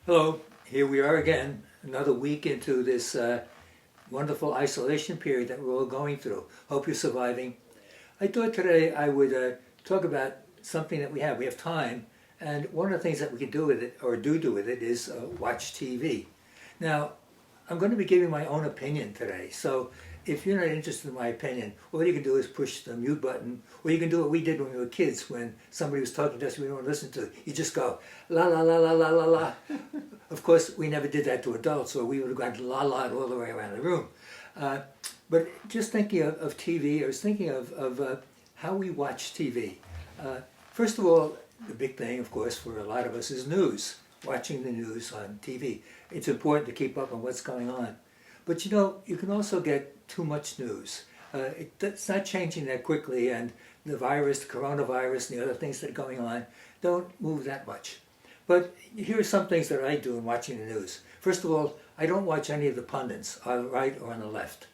Hello, here we are again, another week into this wonderful isolation period that we're all going through. Hope you're surviving. I thought today I would talk about something that we have. We have time, and one of the things that we can do with it, or do with it, is watch TV. Now, I'm going to be giving my own opinion today, so if you're not interested in my opinion, all you can do is push the mute button, or you can do what we did when we were kids, when somebody was talking to us we didn't want to listen to. You just go, la la la la la la la. Of course, we never did that to adults, or we would have gone la la all the way around the room. But just thinking of TV, I was thinking of how we watch TV. First of all, the big thing, of course, for a lot of us is news, watching the news on TV. It's important to keep up on what's going on. But you know, you can also get too much news. It's not changing that quickly, and the virus, the coronavirus, and the other things that are going on don't move that much. But here are some things that I do in watching the news. First of all, I don't watch any of the pundits, on the right or on the left.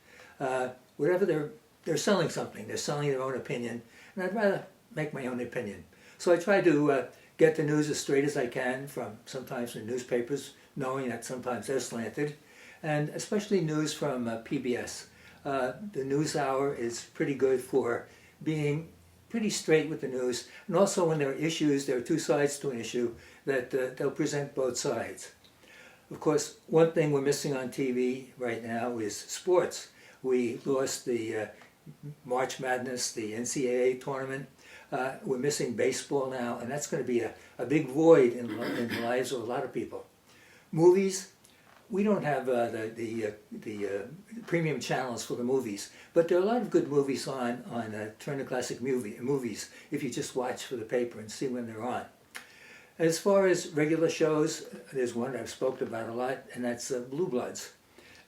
Whatever they're selling something, they're selling their own opinion, and I'd rather make my own opinion. So I try to get the news as straight as I can sometimes from newspapers, knowing that sometimes they're slanted, and especially news from PBS. The NewsHour is pretty good for being pretty straight with the news, and also when there are issues, there are two sides to an issue, that they'll present both sides. Of course, one thing we're missing on TV right now is sports. We lost the March Madness, the NCAA tournament. We're missing baseball now, and that's going to be a big void in the lives of a lot of people. Movies, we don't have the premium channels for the movies, but there are a lot of good movies on Turner Classic Movies if you just watch for the paper and see when they're on. As far as regular shows, there's one I've spoken about a lot, and that's Blue Bloods.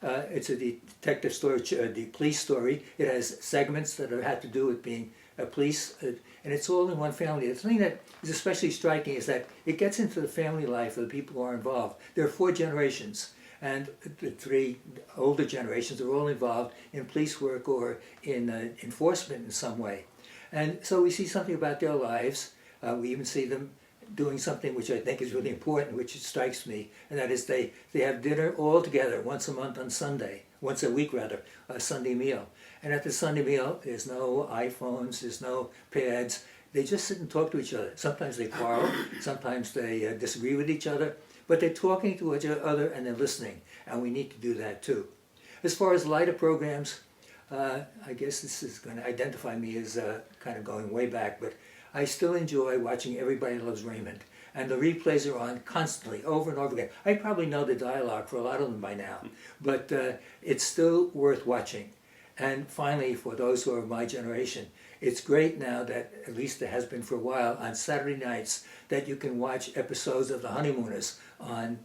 It's a detective story, the police story. It has segments that have to do with being a police, and it's all in one family. The thing that is especially striking is that it gets into the family life of the people who are involved. There are 4 generations, and the 3 older generations are all involved in police work or in enforcement in some way. And so we see something about their lives. We even see them doing something which I think is really important, which strikes me, and that is they have dinner all together once a month on Sunday, once a week rather, a Sunday meal. And at the Sunday meal, there's no iPhones, there's no pads. They just sit and talk to each other. Sometimes they quarrel, sometimes they disagree with each other, but they're talking to each other and they're listening, and we need to do that too. As far as lighter programs, I guess this is going to identify me as kind of going way back, but I still enjoy watching Everybody Loves Raymond, and the replays are on constantly, over and over again. I probably know the dialogue for a lot of them by now, but it's still worth watching. And finally, for those who are my generation, it's great now that, at least it has been for a while, on Saturday nights, that you can watch episodes of The Honeymooners on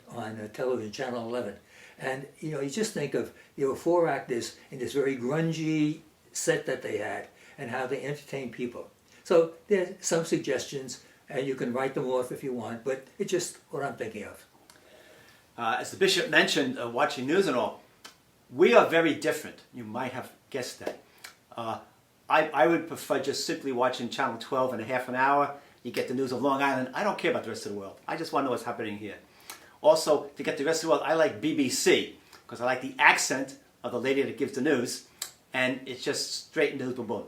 television, Channel 11. And you know, you just think of, there were 4 actors in this very grungy set that they had, and how they entertained people. So there's some suggestions, and you can write them off if you want, but it's just what I'm thinking of. As the bishop mentioned, watching news and all, we are very different. You might have guessed that. I would prefer just simply watching Channel 12 in a half an hour. You get the news of Long Island. I don't care about the rest of the world. I just want to know what's happening here. Also, to get the rest of the world, I like BBC, because I like the accent of the lady that gives the news, and it's just straight news, boom, boom.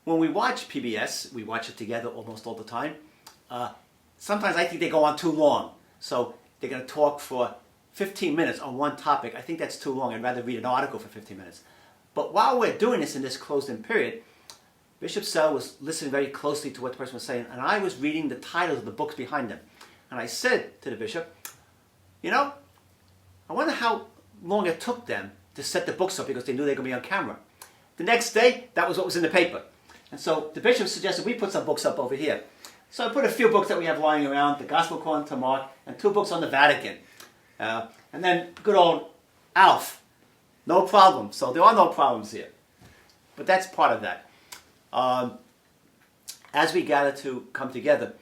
When we watch PBS, we watch it together almost all the time. Sometimes I think they go on too long. So they're going to talk for 15 minutes on one topic. I think that's too long. I'd rather read an article for 15 minutes. But while we're doing this in this closed-in period, Bishop Wcela was listening very closely to what the person was saying, and I was reading the titles of the books behind them. And I said to the bishop, you know, I wonder how long it took them to set the books up because they knew they were going to be on camera. The next day, that was what was in the paper. And so the bishop suggested we put some books up over here. So I put a few books that we have lying around, the Gospel according to Mark, and 2 books on the Vatican. And then good old Alf. No problem. So there are no problems here. But that's part of that. As we gather to come together,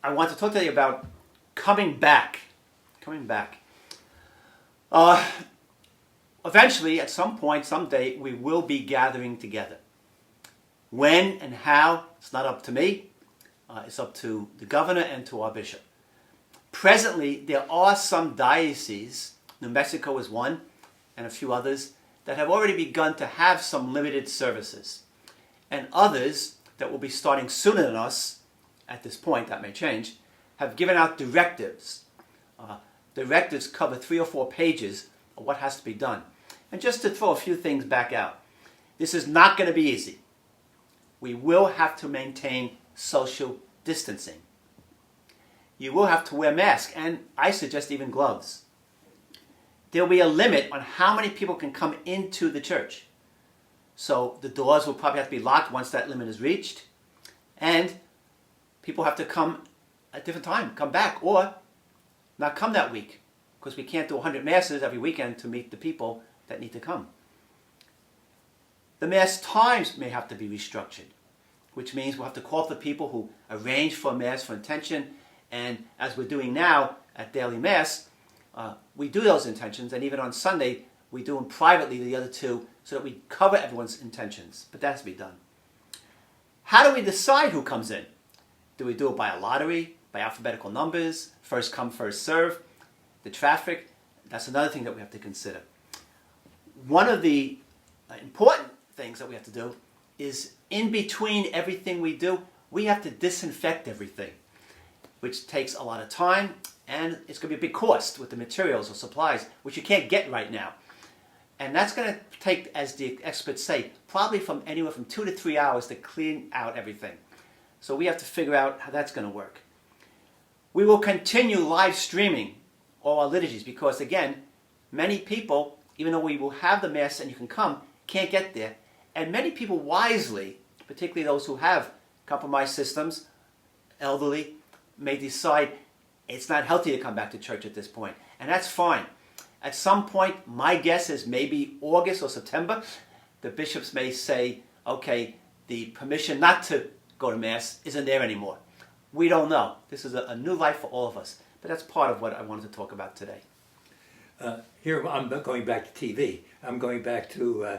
I want to talk to you about coming back. Coming back. Eventually, at some point, someday, we will be gathering together. When and how, it's not up to me. It's up to the governor and to our bishop. Presently, there are some dioceses, New Mexico is one, and a few others, that have already begun to have some limited services. And others that will be starting sooner than us, at this point, that may change, have given out directives. Directives cover 3 or 4 pages of what has to be done. And just to throw a few things back out, this is not going to be easy. We will have to maintain social distancing. You will have to wear masks, and I suggest even gloves. There will be a limit on how many people can come into the church. So the doors will probably have to be locked once that limit is reached. And people have to come at a different time, come back, or not come that week, because we can't do 100 masses every weekend to meet the people that need to come. The mass times may have to be restructured, which means we'll have to call for the people who arrange for a mass for intention, and as we're doing now at daily mass, we do those intentions, and even on Sunday, we do them privately, the other two, so that we cover everyone's intentions, but that has to be done. How do we decide who comes in? Do we do it by a lottery, by alphabetical numbers, first come, first serve? The traffic, that's another thing that we have to consider. One of the important things that we have to do is in between everything we do, we have to disinfect everything, which takes a lot of time, and it's going to be a big cost with the materials or supplies, which you can't get right now. And that's going to take, as the experts say, probably from anywhere from 2 to 3 hours to clean out everything. So we have to figure out how that's going to work. We will continue live streaming all our liturgies because, again, many people, even though we will have the Mass and you can come, can't get there. And many people wisely, particularly those who have compromised systems, elderly, may decide it's not healthy to come back to church at this point. And that's fine. At some point, my guess is maybe August or September, the bishops may say, okay, the permission not to go to Mass isn't there anymore. We don't know. This is a new life for all of us. But that's part of what I wanted to talk about today. Here I'm going back to TV. I'm going back to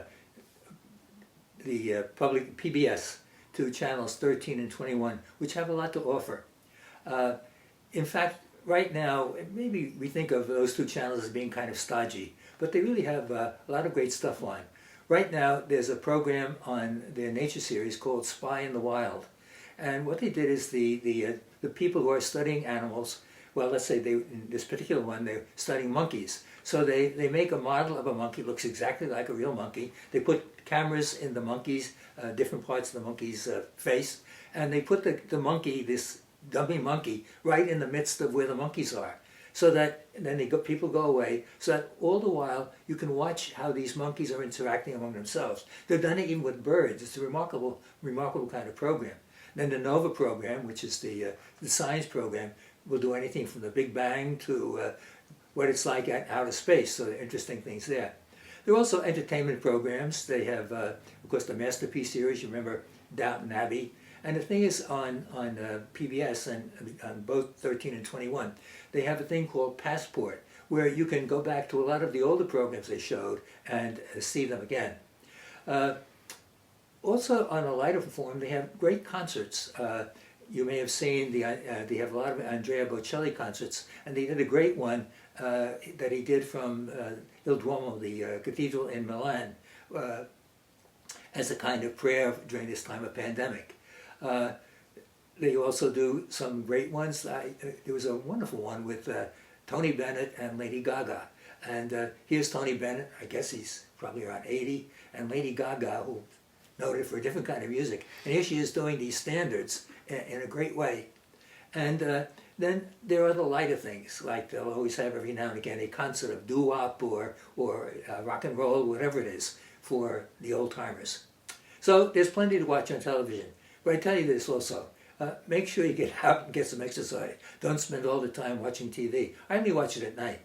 the public PBS, to channels 13 and 21, which have a lot to offer. In fact, right now, maybe we think of those 2 channels as being kind of stodgy, but they really have a lot of great stuff on. Right now, there's a program on their nature series called Spy in the Wild. And what they did is the people who are studying animals, well, let's say in this particular one, they're studying monkeys. So they make a model of a monkey, looks exactly like a real monkey. They put cameras in the monkey's, different parts of the monkey's face, and they put the monkey, this dummy monkey, right in the midst of where the monkeys are. So that, and then people go away, so that all the while you can watch how these monkeys are interacting among themselves. They've done it even with birds. It's a remarkable kind of program. Then the NOVA program, which is the science program, will do anything from the Big Bang to what it's like at outer space, so interesting things there. There are also entertainment programs. They have, of course, the Masterpiece series, you remember Downton Abbey. And the thing is, on PBS and on both 13 and 21, they have a thing called Passport, where you can go back to a lot of the older programs they showed and see them again. Also, on a lighter form, they have great concerts. You may have seen, they have a lot of Andrea Bocelli concerts, and they did a great one that he did from Il Duomo, the cathedral in Milan, as a kind of prayer during this time of pandemic. They also do some great ones. There was a wonderful one with Tony Bennett and Lady Gaga. And here's Tony Bennett, I guess he's probably around 80, and Lady Gaga, who noted for a different kind of music. And here she is doing these standards in a great way. And then there are the lighter things, like they'll always have every now and again a concert of doo-wop or rock and roll, whatever it is, for the old-timers. So there's plenty to watch on television. But I tell you this also, make sure you get out and get some exercise. Don't spend all the time watching TV. I only watch it at night.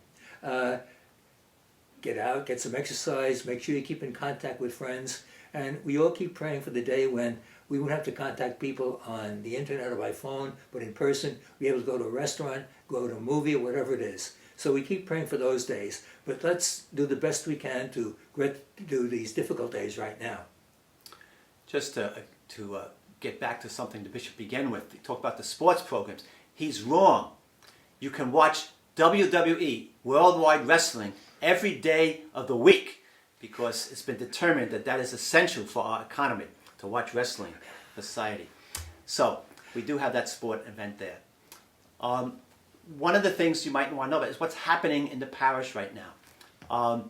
Get out, get some exercise, make sure you keep in contact with friends, and we all keep praying for the day when we won't have to contact people on the internet or by phone, but in person, be able to go to a restaurant, go to a movie, or whatever it is. So we keep praying for those days, but let's do the best we can to do these difficult days right now. Just to get back to something the bishop began with, he talked about the sports programs. He's wrong. you can watch WWE, Worldwide Wrestling, every day of the week, because it's been determined that that is essential for our economy, to watch wrestling society. So we do have that sport event there. One of the things you might want to know about is what's happening in the parish right now.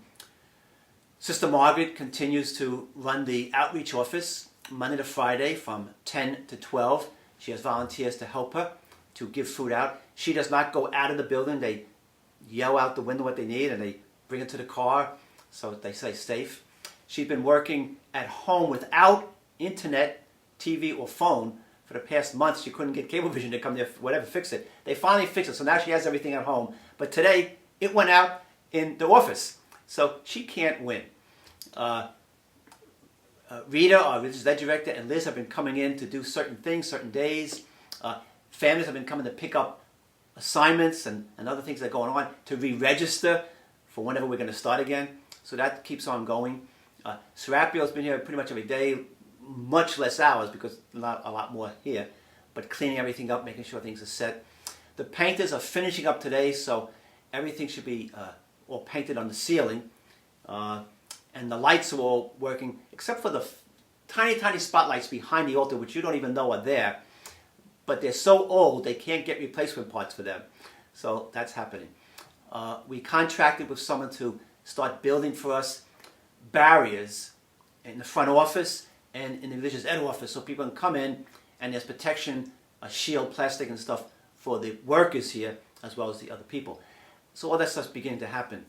Sister Margaret continues to run the outreach office Monday to Friday from 10 to 12. She has volunteers to help her to give food out. She does not go out of the building. They yell out the window what they need and they bring it to the car so they stay safe. She's been working at home without internet, TV, or phone for the past month. She couldn't get Cablevision to come there, whatever, fix it. They finally fixed it, so now she has everything at home. But today, it went out in the office, so she can't win. Rita, our religious ed director, and Liz have been coming in to do certain things, certain days. Families have been coming to pick up assignments and other things that are going on to re-register for whenever we're going to start again. So that keeps on going. Serapio's been here pretty much every day, much less hours because not a lot more here, but cleaning everything up, making sure things are set. The painters are finishing up today, so everything should be all painted on the ceiling. And the lights are all working, except for the tiny, tiny spotlights behind the altar, which you don't even know are there. But they're so old, they can't get replacement parts for them. So that's happening. We contracted with someone to start building for us barriers in the front office and in the religious ed office so people can come in and there's protection, a shield, plastic and stuff for the workers here as well as the other people. So all that stuff's beginning to happen.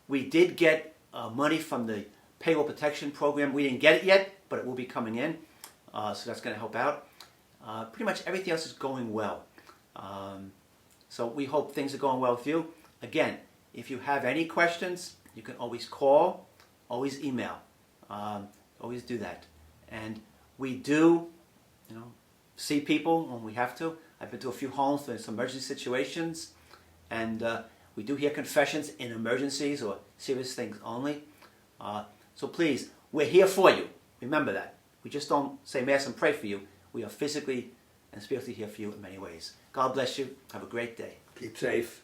We did get money from the payroll protection program. We didn't get it yet, but it will be coming in. So that's going to help out. Pretty much everything else is going well. So we hope things are going well with you. Again, if you have any questions, you can always call, always email. Always do that. And we do, see people when we have to. I've been to a few homes for some emergency situations. And we do hear confessions in emergencies or serious things only. So please, we're here for you. Remember that. We just don't say Mass and pray for you. We are physically and spiritually here for you in many ways. God bless you. Have a great day. Keep safe.